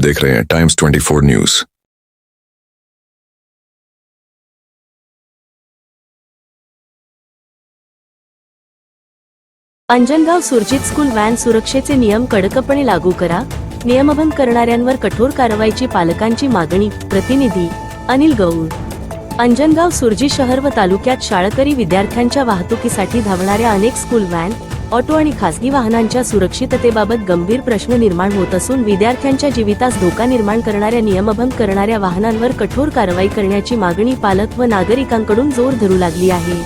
देख रहे हैं times 24 news. Anjangaon Surjit school van सुरक्षेचे नियम कडकपणे लागू करा, नियमभंग करणाऱ्यांवर कठोर कारवाईची पालकांची मागणी। प्रतिनिधी अनिल गौड। अंजनगाव सुरजी शहर व तालुक्यात शाळकरी विद्यार्थ्यांच्या वाहतुकीसाठी धावणाऱ्या अनेक स्कूल व्हॅन, ऑटो आणि खासगी वाहनांच्या सुरक्षिततेबाबत गंभीर प्रश्न निर्माण होत असून विद्यार्थ्यांच्या जीवितास धोका निर्माण करणाऱ्या नियमभंग करणाऱ्या वाहनांवर कठोर कारवाई करण्याची मागणी पालक व नागरिकांकडून जोर धरू लागली आहे।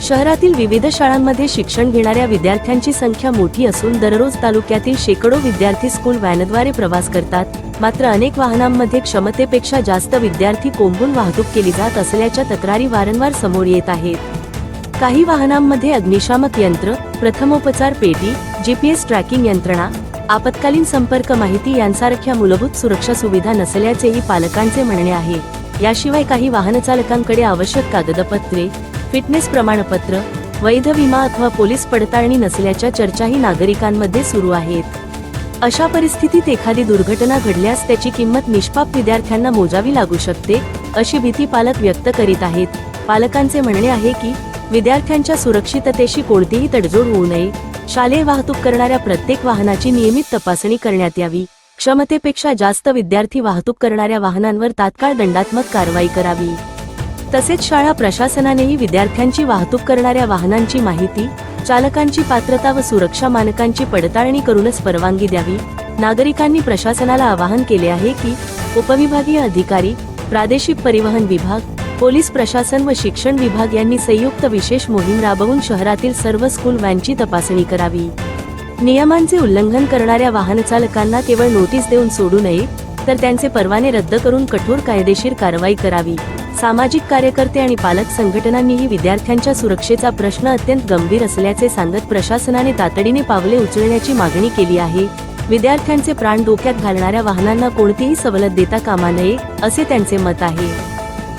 शहरातील विविध शाळांमध्ये शिक्षण घेणाऱ्या विद्यार्थ्यांची संख्या मोठी असून दररोज तालुक्यातील शेकडो विद्यार्थी स्कूल व्हॅनद्वारे प्रवास करतात, मात्र अनेक वाहनांमध्ये क्षमतेपेक्षा जास्त विद्यार्थी कोंबून वाहतूक केली जात असल्याच्या तक्रारी वारंवार समोर येत आहेत। काही वाहनांमध्ये अग्निशामक यंत्र, प्रथमोपचार पेटी, GPS ट्रॅकिंग यंत्रणा, आपत्कालीन संपर्क माहिती यांसारख्या मूलभूत सुरक्षा सुविधा नसल्याचेही पालकांचे म्हणणे आहे। याशिवाय काही वाहनचालकांकडे आवश्यक कागदपत्रे, फिटनेस प्रमाणपत्र, वैध विमा अथवा पोलीस पडताळणी नसल्याच्या चर्चाही नागरिकांमध्ये सुरू आहेत। अशा परिस्थितीत एखादी दुर्घटना घडल्यास त्याची किंमत निष्पाप विद्यार्थ्यांना मोजावी लागू शकते, अशी भीती पालक व्यक्त करीत आहेत। पालकांचे म्हणणे आहे की विद्यार्थ्यांच्या सुरक्षिततेशी कोणतीही तडजोड होऊ नये, शालेय वाहतूक करणाऱ्या प्रत्येक वाहनाची नियमित तपासणी करण्यात यावी, क्षमतेपेक्षा जास्त विद्यार्थी वाहतूक करणाऱ्या वाहनांवर तात्काळ दंडात्मक कारवाई करावी। तसेच शाळा प्रशासनानेही विद्यार्थ्यांची वाहतूक करणाऱ्या वाहनांची माहिती, चालकांची पात्रता व सुरक्षा मानकांची पडताळणी करूनच परवानगी द्यावी। नागरिकांनी प्रशासनाला आवाहन केले आहे की उपविभागीय अधिकारी, प्रादेशिक परिवहन विभाग, पोलीस प्रशासन व शिक्षण विभाग यांनी संयुक्त विशेष मोहीम राबवून शहरातील सर्व स्कूल व्हॅनची तपासणी करावी। नियमांचे उल्लंघन करणाऱ्या वाहनचालकांना केवळ नोटीस देऊन सोडू नये, तर त्यांचे परवाने रद्द करून कठोर कायदेशीर कारवाई करावी। सामाजिक कार्यकर्ते आणि पालक संघटनांनीही विद्यार्थ्यांच्या सुरक्षेचा प्रश्न अत्यंत गंभीर असल्याचे सांगत प्रशासनाने तातडीने पावले उचलण्याची मागणी केली आहे। विद्यार्थ्यांचे प्राण धोक्यात घालणाऱ्या वाहनांना कोणतीही सवलत देता कामा नये, असे त्यांचे मत आहे।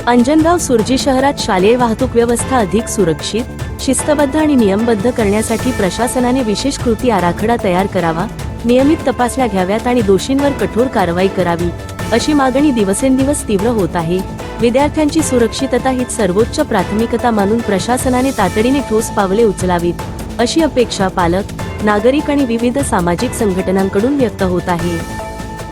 अंजनगाव सुरजी शहरात शालेय वाहतूक व्यवस्था अधिक सुरक्षित, शिस्तबद्ध आणि नियमबद्ध करण्यासाठी प्रशासनाने विशेष कृती आराखडा तयार करावा, नियमित तपासण्या घ्याव्यात आणि दोषींवर कठोर कारवाई करावी, अशी मागणी दिवसेंदिवस तीव्र होत आहे। विद्यार्थ्यांची सुरक्षितता हीच सर्वोच्च प्राथमिकता मानून प्रशासनाने तातडीने ठोस पावले उचलावीत, अशी अपेक्षा पालक, नागरिक आणि विविध सामाजिक संघटनांकडून व्यक्त होत आहे।